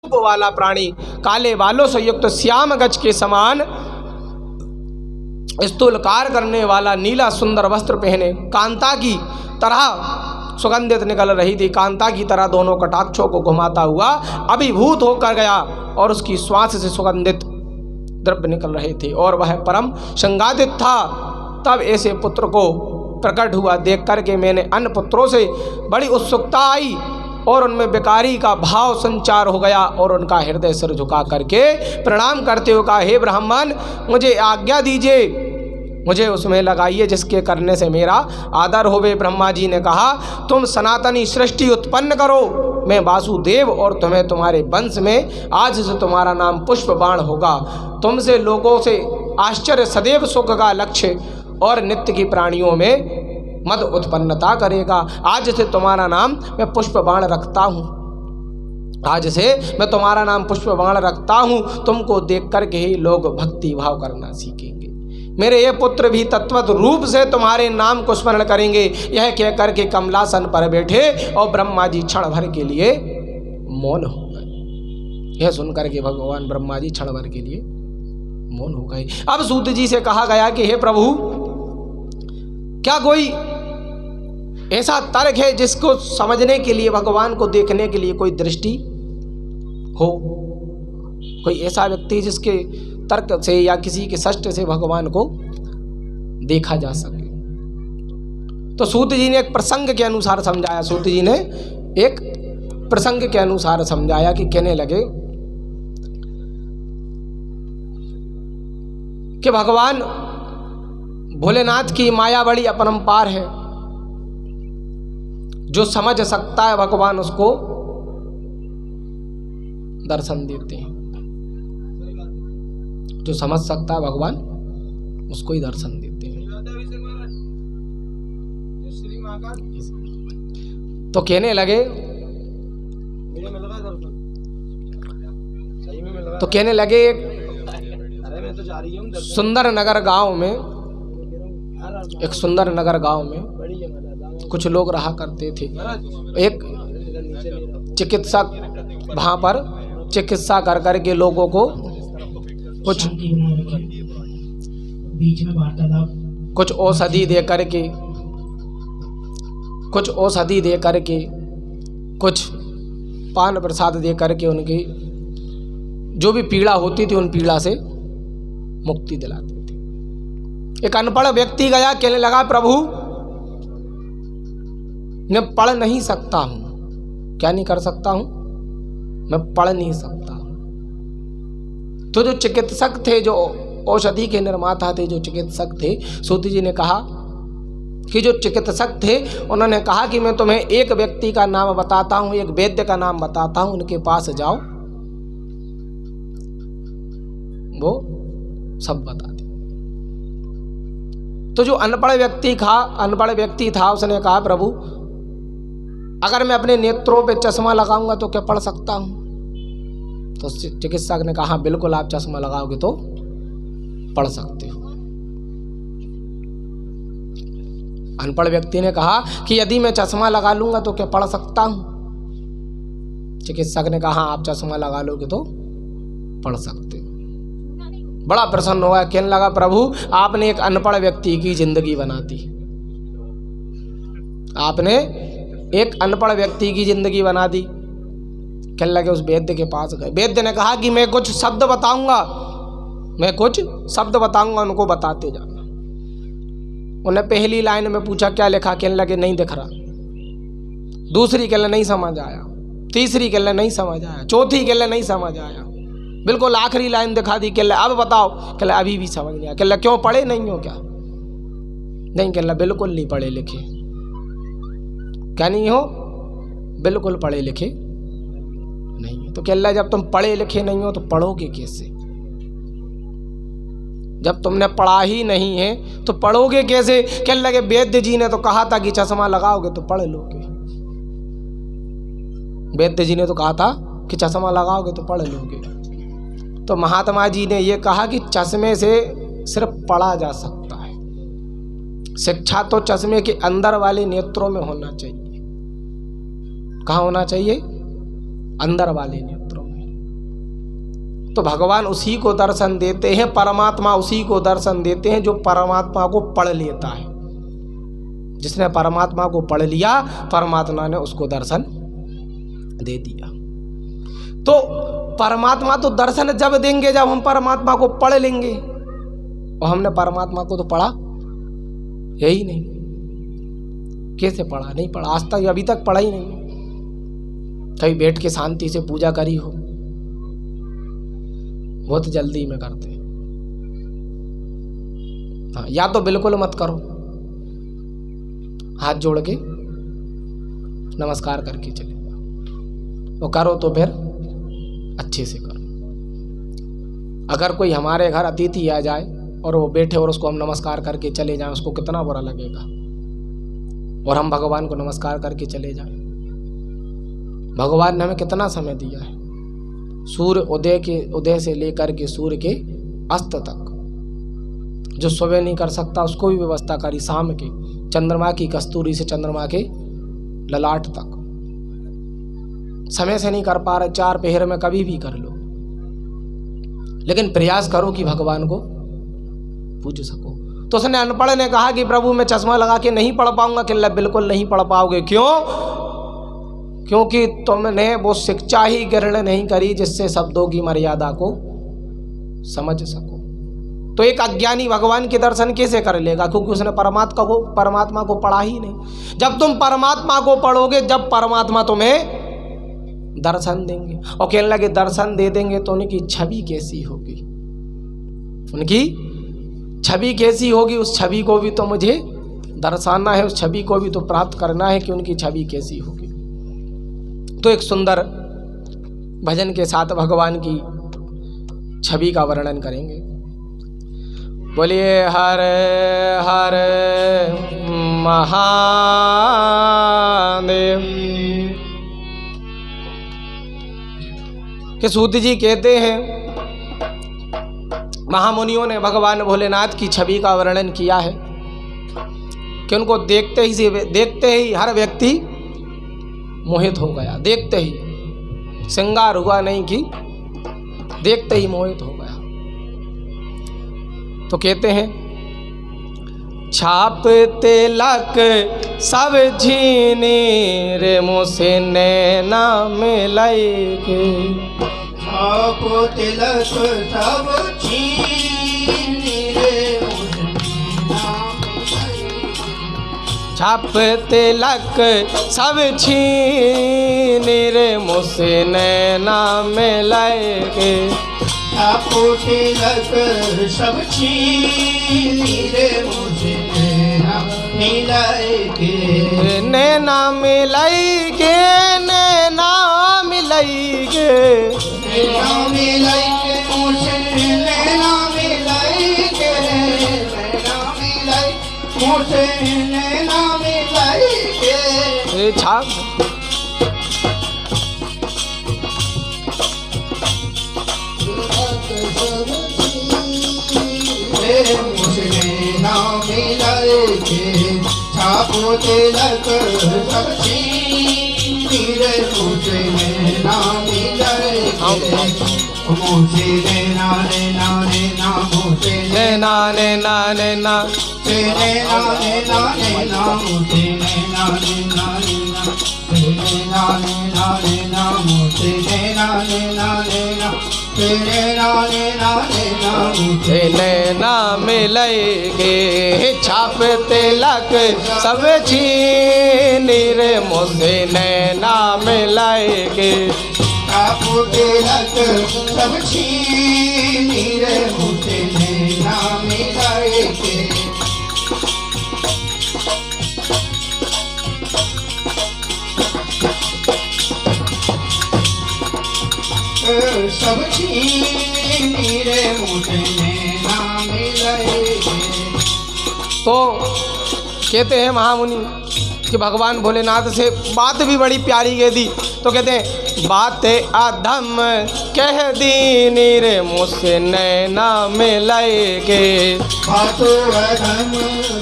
रूप वाला प्राणी, काले बालों से युक्त श्याम गज के समान स्थूलकार करने वाला, नीला सुंदर वस्त्र पहने, कांता की तरह सुगंधित निकल रही थी। कांता की तरह दोनों कटाक्षों को घुमाता हुआ अभिभूत होकर गया और उसकी श्वास से सुगंधित द्रव्य निकल रहे थे और वह परम संगादित था। तब ऐसे पुत्र को प्रकट हुआ देख करके मैंने अन्य पुत्रों से बड़ी उत्सुकता आई और उनमें बेकारी का भाव संचार हो गया और उनका हृदय सिर झुका करके प्रणाम करते हुए कहा, हे ब्राह्मण, मुझे आज्ञा दीजिए, मुझे उसमें लगाइए जिसके करने से मेरा आदर होवे। ब्रह्मा जी ने कहा, तुम सनातनी सृष्टि उत्पन्न करो, मैं वासुदेव, और तुम्हें तुम्हारे वंश में आज से तुम्हारा नाम पुष्पबाण होगा। तुमसे लोगों से आश्चर्य सदैव सुख का लक्ष्य और नित्य की प्राणियों में मद उत्पन्नता करेगा। आज से तुम्हारा नाम मैं पुष्पबाण रखता हूँ, आज से मैं तुम्हारा नाम पुष्पबाण रखता हूँ। तुमको देख करके ही लोग भक्ति भाव करना सीखेंगे। मेरे ये पुत्र भी तत्वत रूप से तुम्हारे नाम को स्मरण करेंगे। यह कह करके कमलासन पर बैठे और ब्रह्मा जी क्षण भर के लिए मौन हो गए। यह सुन करके भगवान ब्रह्मा जी क्षण भर के लिए मौन हो गए। अब सूत जी से कहा गया कि हे प्रभु, क्या कोई ऐसा तर्क है जिसको समझने के लिए, भगवान को देखने के लिए कोई दृष्टि हो, कोई ऐसा व्यक्ति जिसके तर्क से या किसी के षष्ठ से भगवान को देखा जा सके? तो सूत जी ने एक प्रसंग के अनुसार समझाया। सूत जी ने एक प्रसंग के अनुसार समझाया कि कहने लगे कि भगवान भोलेनाथ की माया बड़ी अपरंपार है। जो समझ सकता है भगवान उसको दर्शन देते हैं, जो समझ सकता है भगवान उसको ही दर्शन देते हैं। तो कहने लगे सुंदर नगर गांव में, एक सुंदर नगर गांव में कुछ लोग रहा करते थे। एक चिकित्सक वहां पर चिकित्सा कर करके लोगों को कुछ औषधि दे करके, कुछ पान प्रसाद दे करके उनकी जो भी पीड़ा होती थी उन पीड़ा से मुक्ति दिलाते थे। एक अनपढ़ व्यक्ति गया, कहने लगा, प्रभु मैं पढ़ नहीं सकता हूं। क्या नहीं कर सकता हूं? मैं पढ़ नहीं सकता। तो जो चिकित्सक थे, जो औषधि के निर्माता थे, जो चिकित्सक थे, सूत जी ने कहा कि जो चिकित्सक थे उन्होंने कहा कि मैं तुम्हें एक व्यक्ति का नाम बताता हूं, एक वैद्य का नाम बताता हूं, उनके पास जाओ, वो सब बता दे। तो जो अनपढ़ व्यक्ति था उसने कहा, प्रभु अगर मैं अपने नेत्रों पे चश्मा लगाऊंगा तो क्या पढ़ सकता हूं? तो चिकित्सक ने कहा, बिल्कुल, आप चश्मा लगाओगे तो पढ़ सकते हो। अनपढ़ व्यक्ति ने कहा कि यदि मैं चश्मा लगा लूंगा तो क्या पढ़ सकता हूं? चिकित्सक ने कहा, आप चश्मा लगा लोगे तो पढ़ सकते हो। बड़ा प्रसन्न हुआ, कहने लगा, प्रभु आपने एक अनपढ़ व्यक्ति की जिंदगी बना दी। आपने एक अनपढ़ व्यक्ति की जिंदगी बना दी। कहने लगे, उस वैद्य के पास गए। वैद्य ने कहा कि मैं कुछ शब्द बताऊंगा, उनको बताते जाना। उन्हें पहली लाइन में पूछा, क्या लिखा? कहने लगे, नहीं दिख रहा। दूसरी कहने नहीं समझ आया, तीसरी कहने नहीं समझ आया, चौथी कहने नहीं समझ आया, बिल्कुल आखिरी लाइन दिखा दी। कहले अब बताओ? कहले अभी भी समझ नहीं आया। कहले क्यों, पढ़े नहीं हो क्या? नहीं। कहले बिल्कुल नहीं पढ़े लिखे। क्या नहीं हो? बिल्कुल पढ़े लिखे नहीं हो। तो कहले जब तुम पढ़े लिखे नहीं हो तो पढ़ोगे कैसे? जब तुमने पढ़ा ही नहीं है तो पढ़ोगे कैसे? कहने लगे, वैद्य जी ने तो कहा था कि चश्मा लगाओगे तो पढ़ लोगे। वैद्य जी ने तो कहा था कि चश्मा लगाओगे तो पढ़ लोगे। तो महात्मा जी ने ये कहा कि चश्मे से सिर्फ पढ़ा जा सकता है, शिक्षा तो चश्मे के अंदर वाले नेत्रों में होना चाहिए। कहाँ होना चाहिए? अंदर वाले नेत्रों में। तो भगवान उसी को दर्शन देते हैं, परमात्मा उसी को दर्शन देते हैं जो परमात्मा को पढ़ लेता है। जिसने परमात्मा को पढ़ लिया, परमात्मा ने उसको दर्शन दे दिया। तो परमात्मा तो दर्शन जब देंगे जब हम परमात्मा को पढ़ लेंगे, और हमने परमात्मा को तो पढ़ा यही नहीं। कैसे पढ़ा? नहीं पढ़ा, आज तक अभी तक पढ़ा ही नहीं। कहीं बैठ के शांति से पूजा करी हो? बहुत जल्दी में करते हैं। हाँ, या तो बिल्कुल मत करो, हाथ जोड़ के नमस्कार करके चले जाओ, और करो तो फिर अच्छे से करो। अगर कोई हमारे घर अतिथि आ जाए और वो बैठे और उसको हम नमस्कार करके चले जाएं, उसको कितना बुरा लगेगा। और हम भगवान को नमस्कार करके चले जाएं। भगवान ने हमें कितना समय दिया है, सूर्य उदय से लेकर के सूर्य के अस्त तक। जो सुबह नहीं कर सकता उसको भी व्यवस्था करी, शाम के चंद्रमा की कस्तूरी से चंद्रमा के ललाट तक। समय से नहीं कर पा रहे, 4 पहर में कभी भी कर लो, लेकिन प्रयास करो कि भगवान को पूज सको। तो उसने अनपढ़ ने कहा कि प्रभु मैं चश्मा लगा के नहीं पढ़ पाऊंगा। कि बिल्कुल नहीं पढ़ पाओगे। क्यों? क्योंकि तुमने वो शिक्षा ही ग्रहण नहीं करी जिससे शब्दों की मर्यादा को समझ सको। तो एक अज्ञानी भगवान के दर्शन कैसे कर लेगा? क्योंकि उसने परमात्मा को पढ़ा ही नहीं। जब तुम परमात्मा को पढ़ोगे, जब परमात्मा तुम्हें दर्शन देंगे, और कहने लगे दर्शन दे देंगे तो उनकी छवि कैसी होगी, उनकी छवि कैसी होगी। उस छवि को भी तो मुझे दर्शाना है, उस छवि को भी तो प्राप्त करना है कि उनकी छवि कैसी होगी। तो एक सुंदर भजन के साथ भगवान की छवि का वर्णन करेंगे। बोलिए हर हर महादेव। कि सूत जी कहते हैं महामुनियों ने भगवान भोलेनाथ की छवि का वर्णन किया है कि उनको देखते ही हर व्यक्ति मोहित हो गया। देखते ही, श्रृंगार हुआ नहीं कि देखते ही मोहित हो गया। तो कहते हैं छाप तिलक सब छीनी रे मुझसे नैना मिलाएगे। छाप तिलक सब छीनी रे छाप तिलक सब छीनी रे मुझसे नैना मिलाएगे। छाप तिलक सब छीनी रे मुझसे नैना मिलाएगे। नैना मिलाएगे, नैना मिलाएगे, नैना मिलाएगे मुझसे नैना मिलाएगे। नैना मिलाएगे मुझसे नैना मिलाएगे। छाप मुझसे नैना मिलाएगे। छाप तिलक सब छीनी रे मुझसे नैना मिलाएगे। मुझसे नैना नैना नैना मुझसे नैना नैना नैना नैना नैना नैना मुझसे नैना नैना नैना नैना नैना नैना मुझसे नैना नैना नैना नैना नैना नैना मुझसे नैना मिलाएगे। छाप तिलक सब छीनी रे मुझसे नैना मिलाएगे। छाप तिलक सब छीनी रे मुझसे नैना मिलाएगे। सब छीनी रे मुझसे नैना मिलाएगे। तो कहते हैं महामुनि कि भगवान भोलेनाथ से बात भी बड़ी प्यारी कह दी। तो कहते हैं बात अधम कह दीनी रे मुझसे नैना मिलाएगे। बात अधम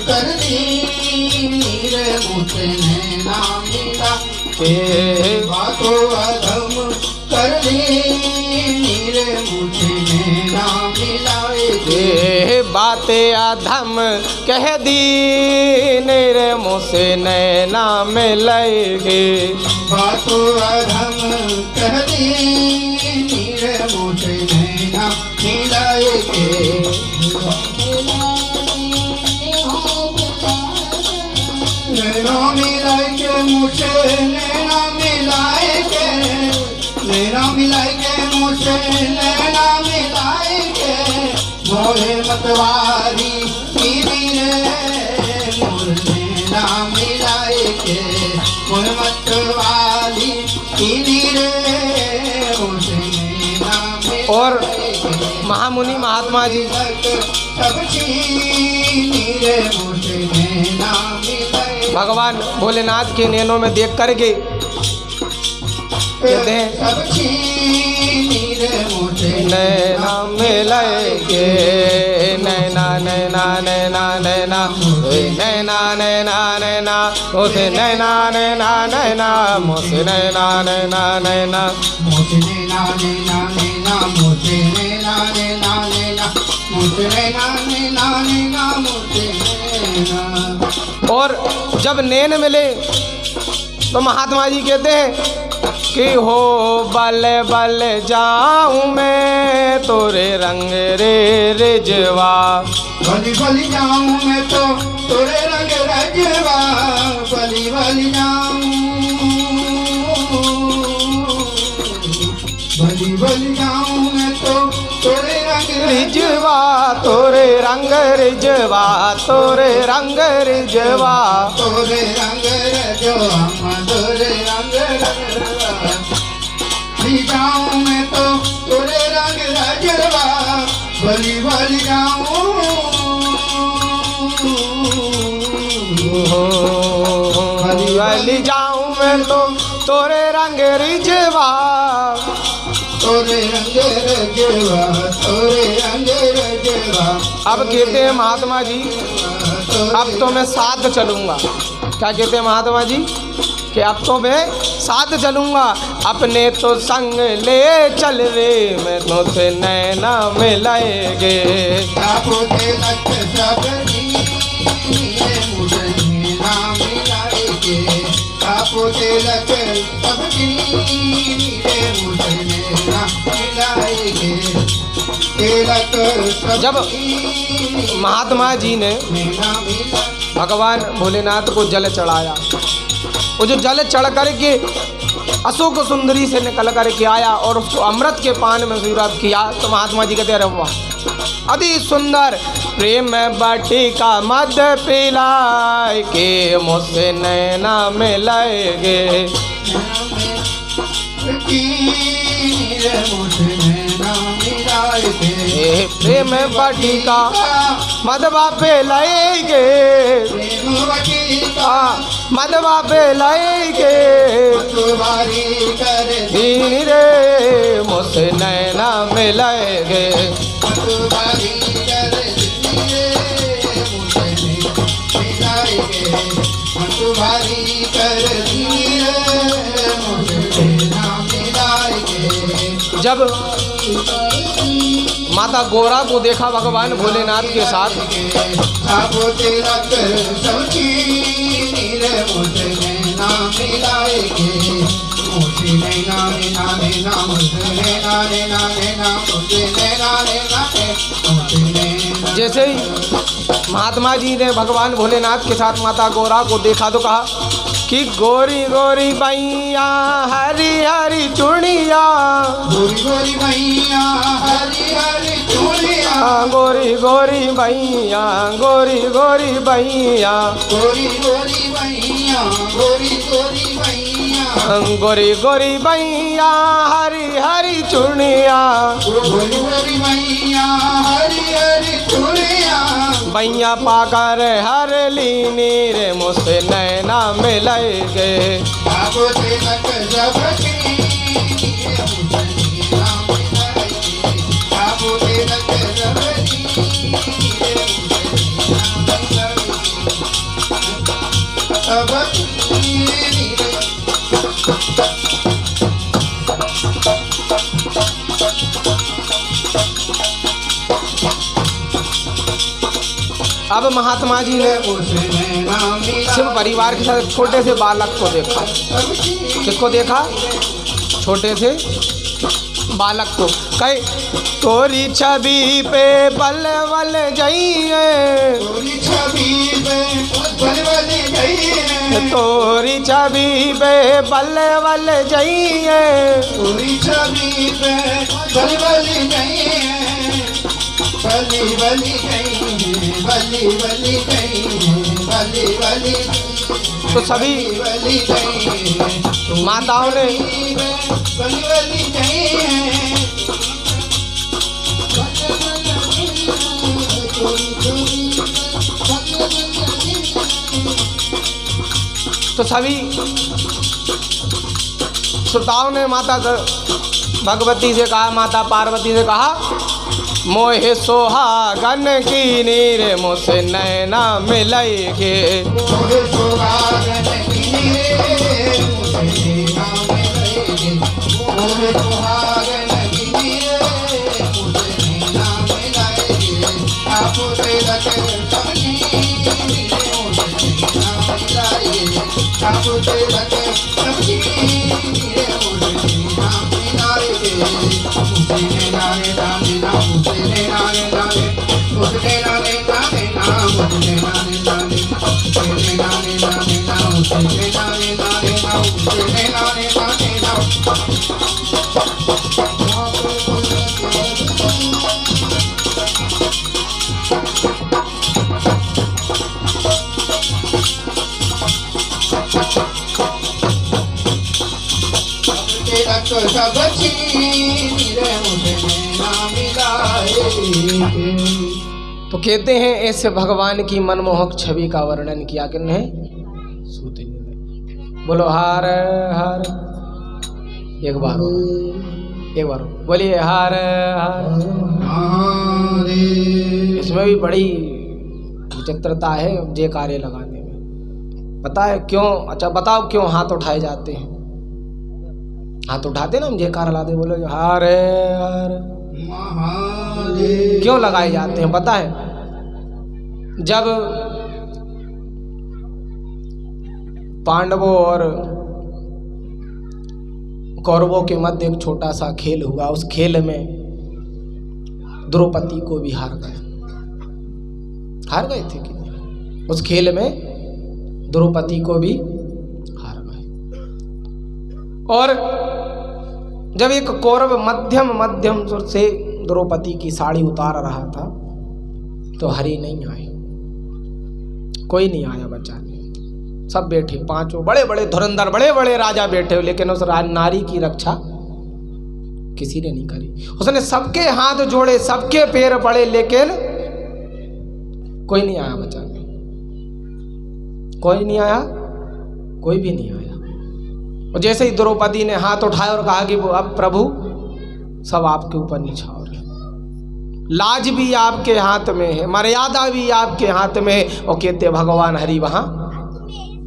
कर दीनी रे मुझसे नैना मिलाएगे। बात अधम कर दीनी रे मुझसे बातें अधम कह दी मेरे मुँह से नैना मिलेंगे। बातों अधम कह दी मेरे मुँह से नैना मिलाएंगे। नैना मिलाएंगे मुझे नैना मिलाएंगे। नैना मिलाएंगे मुझे नैना मिलाएंगे। मोहे मतवारी पीरी रे मोर नैना मिलाएंगे। मोहे मतवारी पीरी रे मोर नैना मिलाएंगे। और महामुनि महात्मा जी सब छीनी रे मोर नैना मिलाएंगे। भगवान भोलेनाथ के नैनों में देख करके कहते हैं सब छीनी रे मुझे नैना मिलेंगे। नैना नैना नैना नैना नैना नैना नैना मुझे नैना नैना नैना मुझे नैना नैना नैना मुझे नैना नैना नैना मुझे नैना नैना नैना मुझे नैना नैना नैना मुझे नैना। और जब नैन मिले तो महात्मा जी कहते हैं कि हो बल बल जाऊं मैं तोरे रंग रे रिजवा। बली बली जाऊं मैं तो तोरे रंग रजवा। बली बली जाऊं बली बली जाऊं मैं तो तोरे रंग रिजवा तोरे रंग रिजवा तोरे रंग रिजवा। तोरे रंग रजवा तोरे रंग रजवा। जाऊं मैं तो तोरे रंग रजवा। बली बली जाऊं बली जाऊं मैं तो तोरे रंग रिजवा। तोरे रंग रजवा तोरे रंग रजवा। अब कहते हैं महात्मा जी अब तो मैं साथ चलूँगा। क्या कहते हैं महात्मा जी कि अब तो मैं साथ चलूँगा। अपने तो संग ले चल रे मैं तो से नैना मिलाएंगे। जब महात्मा जी ने भगवान भोलेनाथ को जल चढ़ाया, वो जो जल चढ़ करके अशोक सुंदरी से निकल करके आया और उसको अमृत के पान में विराज किया तो महात्मा जी कहते अरे वाह अति सुंदर प्रेम बटिका मद पिलाए के मुझसे नैना मिलाएंगे। प्रेम बटिका मदवा पे लाएंगे। मदवा पे लाएंगे दीन रे मुझसे नैना मिलाएंगे। जब माता गौरा को देखा भगवान भोलेनाथ के साथ जैसे ही महात्मा जी ने भगवान भोलेनाथ के साथ माता गौरा को देखा तो कहा कि गोरी गोरी बैया हरी हरी चूड़िया। गोरी गोरी बैया हरी हरी चूड़िया। गोरी गोरी बैया गोरी गोरी बैया। गोरी गोरी बैया गोरी गोरी बैया। गोरी गोरी बैया हरी हरी चूड़िया। गोरी गोरी बैया हरी हरी चूड़िया। बैया पाकर हर लीनी रे मुझसे नैना मिलाएंगे। अब महात्मा जी ने शिव परिवार के साथ छोटे से बालक को देखा। किसको देखा? छोटे से बालक को। कहे तोरी छवि पे बल बल जाइए, तोरी छवि पे बल बल जाइए, तोरी छवि पे बल बल जाइए, तोरी छवि पे बल बल जाइए, बली बली जाइए, बली बली जाइए, बली बली। तो सभी माताओं ने तो सभी श्रोताओं ने माता भगवती से कहा, माता पार्वती से कहा, मोहे सोहागन की नीर मुझसे नैना मिलेगे, मोहे सोहागन की नीर मुझसे नैना मिलेगे, मोहे सोहागन की नीर मुझसे नैना मिलेगे, आप तेरा समझी मुझसे नैना मिलेगे, आप तेरा समझी मुझसे नैना मिलेगे, मुझसे नैना नैना नैना, मुझसे नैना नैना मुझसे नैना नैना नैना, मुझसे नैना नैना नैना, मुझसे नैना नैना नैना, मुझसे नैना नैना नैना, मुझसे नैना नैना नैना। तेरा तो सब छीन रे मुझे नैना मिलाए। तो कहते हैं ऐसे भगवान की मनमोहक छवि का वर्णन किया किन्ने? सूत जी ने। बोलो हर हर, एक बार बोलिए हर हर। इसमें भी बड़ी विचित्रता है जयकारे लगाने में। पता है क्यों? अच्छा बताओ क्यों हाथ उठाए जाते हैं? हाथ उठाते ना हम जयकारा लाते, बोलो हर हर। क्यों लगाए जाते हैं पता है? जब पांडवों और कौरवों के मध्य एक छोटा सा खेल हुआ, उस खेल में द्रौपदी को भी हार गए थे कि उस खेल में द्रौपदी को भी हार गए। और जब एक कौरव मध्यम सुर से द्रौपदी की साड़ी उतार रहा था तो हरि नहीं आए, कोई नहीं आया बचाने। सब बैठे, पांचों बड़े बड़े धुरंधर बड़े बड़े राजा बैठे, लेकिन उस नारी की रक्षा किसी ने नहीं करी। उसने सबके हाथ जोड़े, सबके पैर पड़े, लेकिन कोई नहीं आया बचाने। कोई नहीं आया, कोई भी नहीं आया। और जैसे ही द्रौपदी ने हाथ उठाया और कहा कि वो अब प्रभु सब आपके ऊपर निछावर है, लाज भी आपके हाथ में है, मर्यादा भी आपके हाथ में है। और कहते भगवान हरि वहां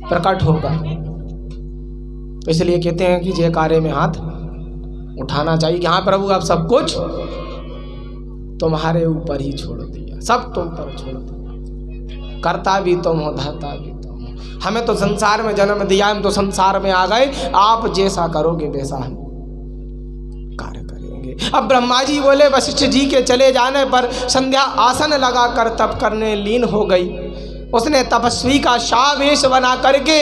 प्रकट होगा। तो इसलिए कहते हैं कि जयकारे में हाथ उठाना चाहिए कि हाँ प्रभु अब सब कुछ तुम्हारे ऊपर ही छोड़ दिया, सब तुम पर छोड़ दिया। करता भी तुम हो, धरता भी तुम हो। हमें तो संसार में जन्म दिया, हम तो संसार में आ गए, आप जैसा करोगे वैसा हम कार्य करेंगे। अब ब्रह्मा जी बोले, वशिष्ठ जी के चले जाने पर संध्या आसन लगाकर तप करने लीन हो गई। उसने तपस्वी का शावेश बना करके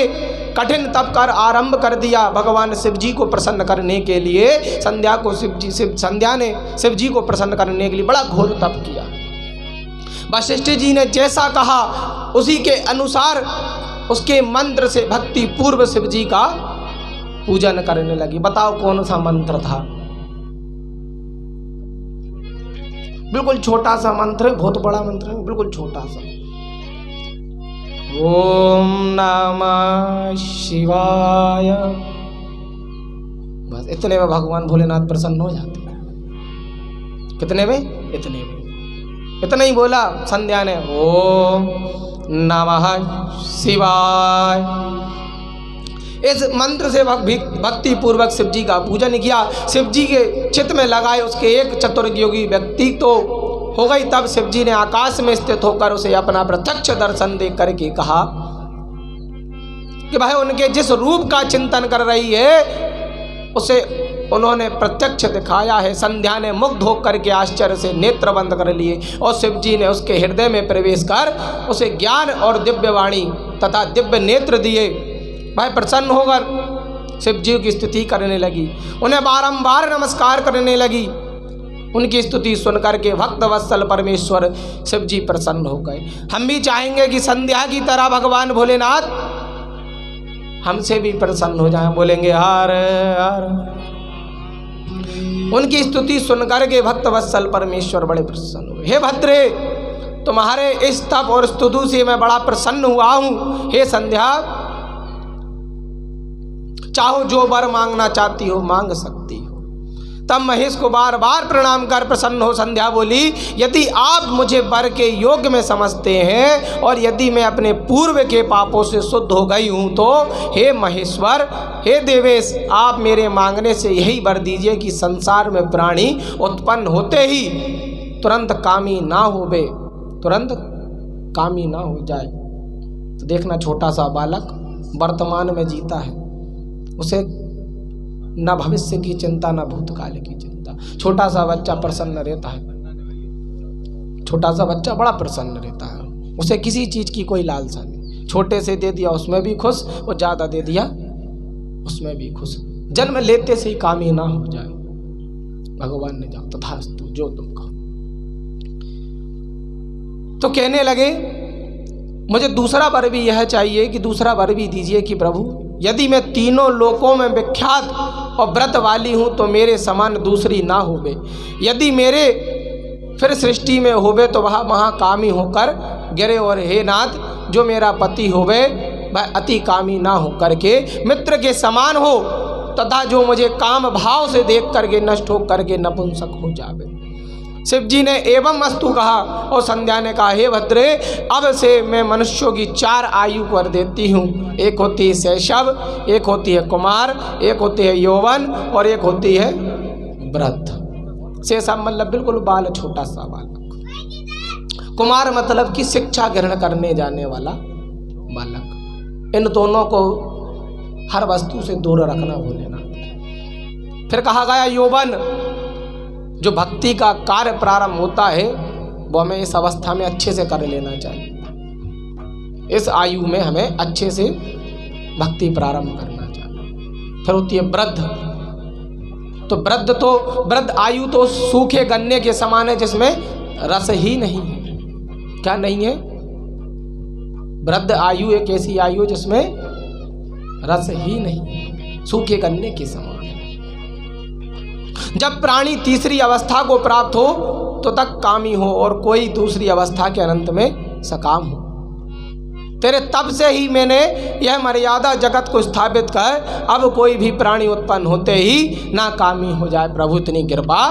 कठिन तप कर आरंभ कर दिया। भगवान शिव जी को प्रसन्न करने के लिए संध्या ने शिव जी को प्रसन्न करने के लिए बड़ा घोर तप किया। वशिष्ठ जी ने जैसा कहा उसी के अनुसार उसके मंत्र से भक्ति पूर्व शिव जी का पूजन करने लगी। बताओ कौन सा मंत्र था? बिल्कुल छोटा सा मंत्र है, बहुत बड़ा मंत्र है, बिल्कुल छोटा सा। ओम नमः शिवाय। बस इतने में भगवान भोलेनाथ प्रसन्न हो जाते हैं। कितने में? इतने में। इतना ही बोला संध्या ने, ओम नमः शिवाय। इस मंत्र से भक्ति पूर्वक शिव जी का पूजन किया। शिव जी के चित्त में लगाए उसके एक चतुर्योगी व्यक्ति तो हो गई। तब शिव जी ने आकाश में स्थित होकर उसे अपना प्रत्यक्ष दर्शन दे करके कहा कि भाई उनके जिस रूप का चिंतन कर रही है उसे उन्होंने प्रत्यक्ष दिखाया है। संध्या ने मुग्ध होकर के आश्चर्य से नेत्र बंद कर लिए और शिव जी ने उसके हृदय में प्रवेश कर उसे ज्ञान और दिव्य वाणी तथा दिव्य नेत्र दिए। भाई प्रसन्न होकर शिव जी की स्तुति करने लगी, उन्हें बारंबार नमस्कार करने लगी। उनकी स्तुति सुनकर के भक्त वत्सल परमेश्वर शिव जी प्रसन्न हो गए। हम भी चाहेंगे कि संध्या की तरह भगवान भोलेनाथ हमसे भी प्रसन्न हो जाएं। बोलेंगे हर हर। उनकी स्तुति सुनकर के भक्त वत्सल परमेश्वर बड़े प्रसन्न हुए। हे भद्रे, तुम्हारे इस तप और स्तुति से मैं बड़ा प्रसन्न हुआ हूं। हे संध्या, चाहो जो वर मांगना चाहती हो मांग सकती हो। तब महेश को बार बार प्रणाम कर प्रसन्न हो संध्या बोली, यदि आप मुझे वर के योग्य में समझते हैं और यदि मैं अपने पूर्व के पापों से शुद्ध हो गई हूँ तो हे महेश्वर, हे देवेश, आप मेरे मांगने से यही वर दीजिए कि संसार में प्राणी उत्पन्न होते ही तुरंत कामी ना होवे, तुरंत कामी ना हो जाए। तो देखना, छोटा सा बालक वर्तमान में जीता है, उसे न भविष्य की चिंता न भूतकाल की चिंता। छोटा सा बच्चा प्रसन्न रहता है, छोटा सा बच्चा बड़ा प्रसन्न रहता है, उसे किसी चीज की कोई लालसा नहीं। छोटे से दे दिया उसमें भी खुश, और ज्यादा दे दिया उसमें भी खुश। जन्म लेते से ही कामी ना हो जाए। भगवान ने जाओ तथास्तु, जो तुम कहो। तो कहने लगे मुझे दूसरा वर भी यह चाहिए कि दूसरा वर भी दीजिए कि प्रभु यदि मैं तीनों लोकों में विख्यात और व्रत वाली हूँ तो मेरे समान दूसरी ना होवे। यदि मेरे फिर सृष्टि में होवे तो वह महाकामी होकर गिरे, और हे नाथ, जो मेरा पति होवे वह अति कामी ना हो करके मित्र के समान हो, तथा जो मुझे काम भाव से देख करके नष्ट हो करके नपुंसक हो जावे। शिव जी ने एवं अस्तु कहा और संध्या ने कहा, हे भद्रे, अब से मैं मनुष्यों की 4 आयु कर देती हूँ। एक होती है शैशव, एक होती है कुमार, एक होती है यौवन और एक होती है वृद्ध। शैशव मतलब बिल्कुल बाल, छोटा सा बालक। कुमार मतलब कि शिक्षा ग्रहण करने जाने वाला बालक। इन दोनों को हर वस्तु से दूर रखना भोलेनाथ। फिर कहा गया यौवन, जो भक्ति का कार्य प्रारंभ होता है वो हमें इस अवस्था में अच्छे से कर लेना चाहिए। इस आयु में हमें अच्छे से भक्ति प्रारंभ करना चाहिए। फिर होती है वृद्ध। तो वृद्ध आयु तो सूखे गन्ने के समान है जिसमें रस ही नहीं है। क्या नहीं है? वृद्ध आयु एक ऐसी आयु जिसमें रस ही नहीं है, सूखे गन्ने के समान। जब प्राणी तीसरी अवस्था को प्राप्त हो तो तक कामी हो और कोई दूसरी अवस्था के अनंत में सकाम हो। तेरे तब से ही मैंने यह मर्यादा जगत को स्थापित कर अब कोई भी प्राणी उत्पन्न होते ही ना कामी हो जाए। प्रभु इतनी कृपा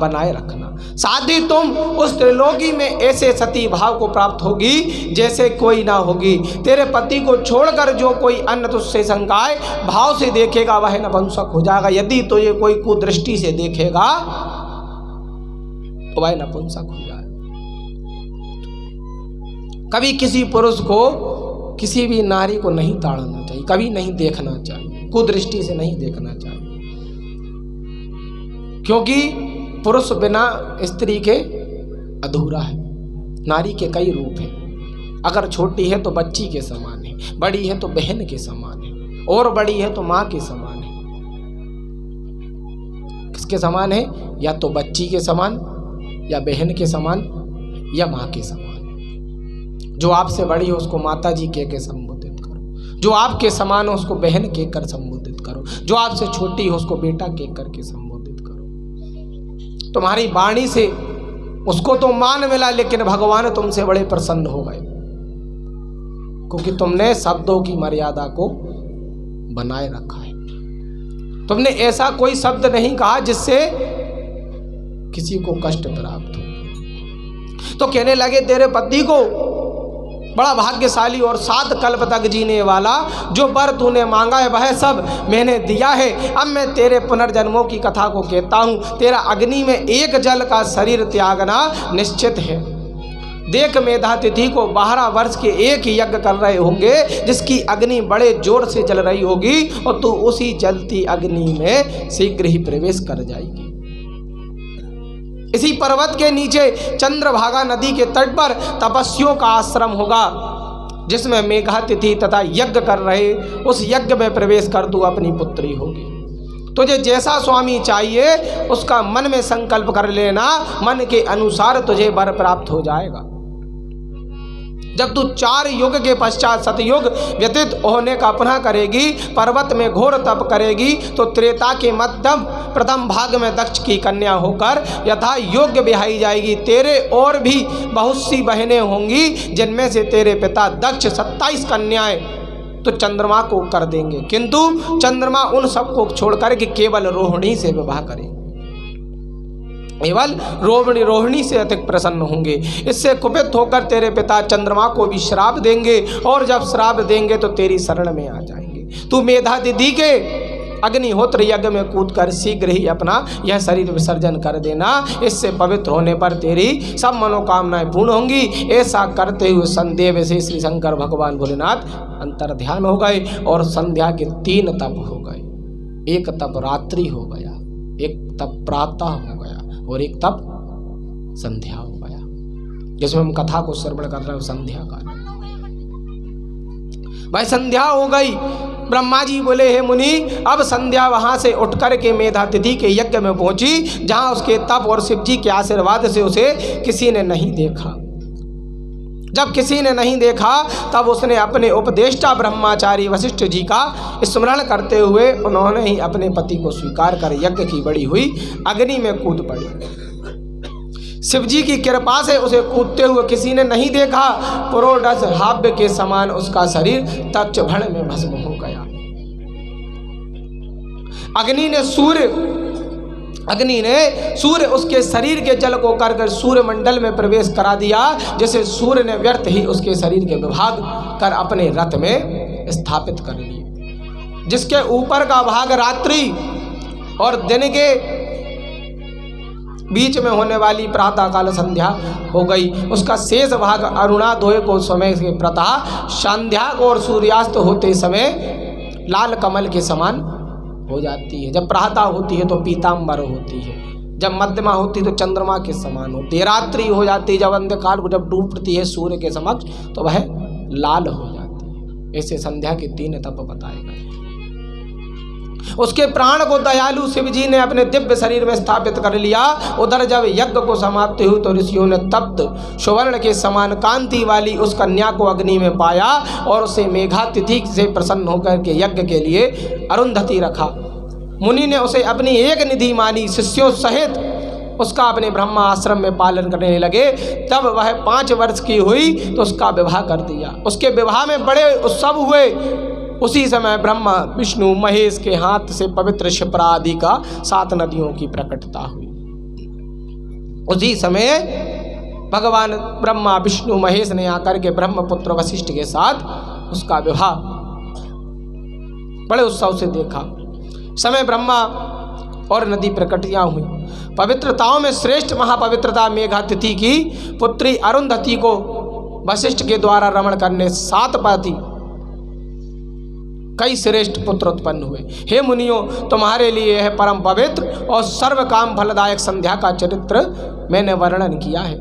बनाए रखना। साथ ही तुम उस त्रिलोकी में ऐसे सती भाव को प्राप्त होगी जैसे कोई ना होगी। तेरे पति को छोड़कर जो कोई अन्य तुझसे शंकाए भाव से देखेगा वह नपुंसक हो जाएगा। यदि तो ये कोई कुदृष्टि से देखेगा तो वह नपुंसक हो जाएगा। कभी किसी पुरुष को किसी भी नारी को नहीं ताड़ना चाहिए, कभी नहीं देखना चाहिए, कुदृष्टि से नहीं देखना चाहिए, क्योंकि पुरुष बिना स्त्री के अधूरा है। नारी के कई रूप हैं। अगर छोटी है तो बच्ची के समान है, बड़ी है तो बहन के समान है, और बड़ी है तो माँ के समान है। किसके समान है? या तो बच्ची के समान, या बहन के समान, या माँ के समान। जो आपसे बड़ी हो उसको माता जी कह के संबोधित करो, जो आपके समान हो उसको बहन कह कर संबोधित करो, जो आपसे छोटी हो उसको बेटा कह कर के संबोधित करो। तुम्हारी वाणी से उसको तो मान मिला, लेकिन भगवान तुमसे बड़े प्रसन्न हो गए, क्योंकि तुमने शब्दों की मर्यादा को बनाए रखा है। तुमने ऐसा कोई शब्द नहीं कहा जिससे किसी को कष्ट प्राप्त हो। तो कहने लगे तेरे पति को बड़ा भाग्यशाली और 7 कल्प तक जीने वाला, जो वर तूने मांगा है वह सब मैंने दिया है। अब मैं तेरे पुनर्जन्मों की कथा को कहता हूँ। तेरा अग्नि में एक जल का शरीर त्यागना निश्चित है। देख मेधातिथि को 12 वर्ष के एक यज्ञ कर रहे होंगे, जिसकी अग्नि बड़े जोर से जल रही होगी, और तू उसी जलती अग्नि में शीघ्र ही प्रवेश कर जाएगी। इसी पर्वत के नीचे चंद्रभागा नदी के तट पर तपस्वियों का आश्रम होगा, जिसमें मेघातिथि तथा यज्ञ कर रहे उस यज्ञ में प्रवेश कर तू अपनी पुत्री होगी। तुझे जैसा स्वामी चाहिए उसका मन में संकल्प कर लेना, मन के अनुसार तुझे वर प्राप्त हो जाएगा। जब तू 4 युग के पश्चात सतयुग व्यतीत होने का पुनः करेगी, पर्वत में घोर तप करेगी, तो त्रेता के मध्यम प्रथम भाग में दक्ष की कन्या होकर यथा योग्य विहाई जाएगी। तेरे और भी बहुत सी बहनें होंगी, जिनमें से तेरे पिता दक्ष 27 कन्याएं तो चंद्रमा को कर देंगे, किंतु चंद्रमा उन सबको छोड़कर के केवल रोहिणी से विवाह करेंगे। केवल रोहिणी से अधिक प्रसन्न होंगे। इससे कुपित होकर तेरे पिता चंद्रमा को भी श्राप देंगे, और जब श्राप देंगे तो तेरी शरण में आ जाएंगे। तू मेधातिथि के अग्निहोत्र यज्ञ में कूदकर शीघ्र ही अपना यह शरीर विसर्जन कर देना। इससे पवित्र होने पर तेरी सब मनोकामनाएं पूर्ण होंगी। ऐसा करते हुए संदेह से श्री शंकर भगवान भोलेनाथ अंतर ध्यान हो गए, और संध्या के 3 तप हो गए। एक तप रात्रि हो गया, एक तप प्रातः हो गया, और एक तप संध्या हो गया, जिसमें हम कथा को श्रवण कर रहे हैं संध्या काल। भाई संध्या हो गई। ब्रह्मा जी बोले, हे मुनि, अब संध्या वहां से उठ कर के मेधातिथि के यज्ञ में पहुंची, जहां उसके तप और शिव जी के आशीर्वाद से उसे किसी ने नहीं देखा। जब किसी ने नहीं देखा, तब उसने अपने उपदेष्टा ब्रह्मचारी वशिष्ठ जी का स्मरण करते हुए उन्होंने ही अपने पति को स्वीकार कर यज्ञ की बड़ी हुई अग्नि में कूद पड़ी। शिव जी की कृपा से उसे कूदते हुए किसी ने नहीं देखा। पुरोडस हाव्य के समान उसका शरीर तप्त भड़ में भस्म हो गया। अग्नि ने सूर्य उसके शरीर के जल को कर सूर्य मंडल में प्रवेश करा दिया, जैसे सूर्य ने व्यर्थ ही उसके शरीर के विभाग कर अपने रथ में स्थापित कर लिए। जिसके ऊपर का भाग रात्रि और दिन के बीच में होने वाली प्रातःकाल संध्या हो गई, उसका शेष भाग अरुणादोय को समय के प्रातः संध्या को और सूर्यास्त होते समय लाल कमल के समान हो जाती है। जब प्रातः होती है तो पीताम्बर होती है, जब मध्यमा होती है तो चंद्रमा के समान होती है, रात्रि हो जाती है जब अंधकार को जब डूबती है सूर्य के समक्ष तो वह लाल हो जाती है। ऐसे संध्या के 3 तप बताए गए। उसके प्राण को दयालु शिव जी ने अपने दिव्य शरीर में स्थापित कर लिया। उधर जब यज्ञ को समाप्ति हुई तो ऋषियों ने तप्त सुवर्ण के समान कांति वाली उस कन्या को अग्नि में पाया और उसे मेघातिथि से प्रसन्न होकर के यज्ञ के लिए अरुंधति रखा। मुनि ने उसे अपनी एक निधि मानी, शिष्यों सहित उसका अपने ब्रह्मा आश्रम में पालन करने लगे। तब वह 5 वर्ष की हुई तो उसका विवाह कर दिया। उसके विवाह में बड़े उत्सव हुए। उसी समय ब्रह्मा विष्णु महेश के हाथ से पवित्र शिप्रा आदि का 7 नदियों की प्रकटता हुई। उसी समय भगवान ब्रह्मा विष्णु महेश ने आकर के ब्रह्मपुत्र वशिष्ठ के साथ उसका विवाह बड़े उत्सव से देखा। समय ब्रह्मा और नदी प्रकटियां हुई। पवित्रताओं में श्रेष्ठ महापवित्रता मेघातिथि की पुत्री अरुंधति को वशिष्ठ के द्वारा रमण करने 7 पति कई श्रेष्ठ पुत्र उत्पन्न हुए। हे मुनियों, तुम्हारे लिए यह परम पवित्र और सर्व काम फलदायक संध्या का चरित्र मैंने वर्णन किया है,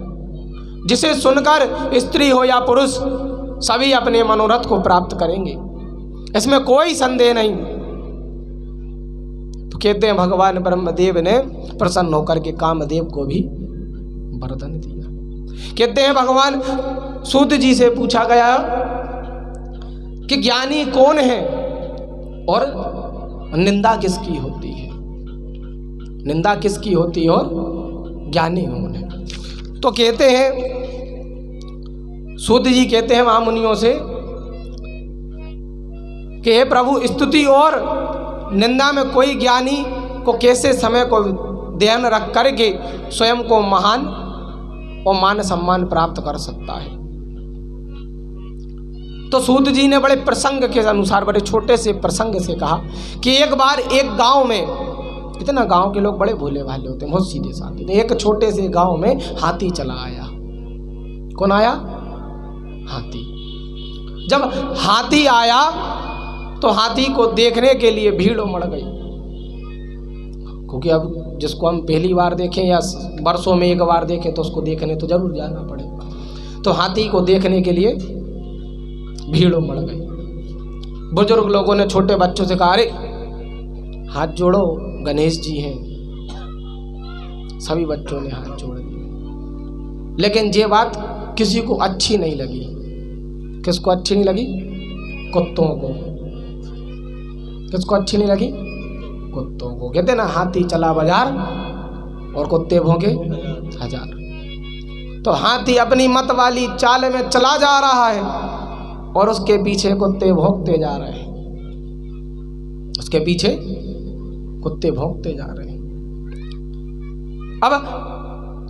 जिसे सुनकर स्त्री हो या पुरुष सभी अपने मनोरथ को प्राप्त करेंगे, इसमें कोई संदेह नहीं। तो कहते हैं भगवान ब्रह्मदेव ने प्रसन्न होकर के कामदेव को भी वरदान दिया। कहते हैं भगवान सूत जी से पूछा गया कि ज्ञानी कौन है और निंदा किसकी होती है, निंदा किसकी होती है और ज्ञानी कौन है। तो कहते हैं सूत जी कहते हैं महामुनियों से कि हे प्रभु, स्तुति और निंदा में कोई ज्ञानी को कैसे समय को ध्यान रख करके स्वयं को महान और मान सम्मान प्राप्त कर सकता है। तो सूत जी ने बड़े प्रसंग के अनुसार, बड़े छोटे से प्रसंग से कहा कि एक बार एक गांव में, इतना गांव के लोग बड़े भोले भाले होते हैं, बहुत सीधे साधे, एक छोटे से गांव में हाथी चला आया। कौन आया? हाथी। जब हाथी आया तो हाथी को देखने के लिए भीड़ उमड़ गई, क्योंकि अब जिसको हम पहली बार देखें या वर्षों में एक बार देखें तो उसको देखने तो जरूर जाना पड़ेगा। तो हाथी को देखने के लिए भीड़ उमड़ गई। बुजुर्ग लोगों ने छोटे बच्चों से कहा, अरे हाथ जोड़ो, गणेश जी हैं। सभी बच्चों ने हाथ जोड़ दिए, लेकिन ये बात किसी को अच्छी नहीं लगी। किसको अच्छी नहीं लगी? कुत्तों को। किसको अच्छी नहीं लगी? कुत्तों को। कहते ना, हाथी चला बाजार और कुत्ते भौंके हजार। तो हाथी अपनी मत वाली चाल में चला जा रहा है और उसके पीछे कुत्ते भौंकते जा रहे हैं, उसके पीछे कुत्ते भौंकते जा रहे हैं। अब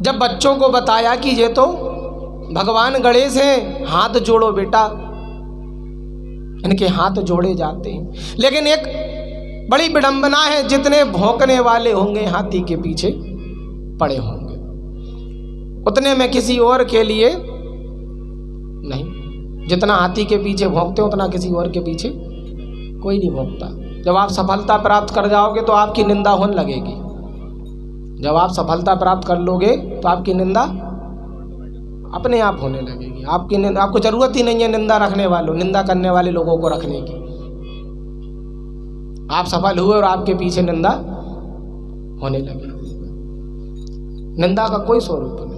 जब बच्चों को बताया कि ये तो भगवान गणेश हैं, हाथ जोड़ो बेटा, इनके हाथ जोड़े जाते हैं। लेकिन एक बड़ी विडंबना है, जितने भौंकने वाले होंगे हाथी के पीछे पड़े होंगे, उतने में किसी और के लिए नहीं। जितना हाथी के पीछे भौंकते उतना किसी और के पीछे कोई नहीं भौंकता। जब आप सफलता प्राप्त कर जाओगे तो आपकी निंदा होने लगेगी। जब आप सफलता प्राप्त कर लोगे तो आपकी निंदा अपने आप होने लगेगी। आपको जरूरत ही नहीं है निंदा रखने वालों, निंदा करने वाले लोगों को रखने की। आप सफल हुए और आपके पीछे निंदा होने लगी। निंदा का कोई स्वरूप नहीं।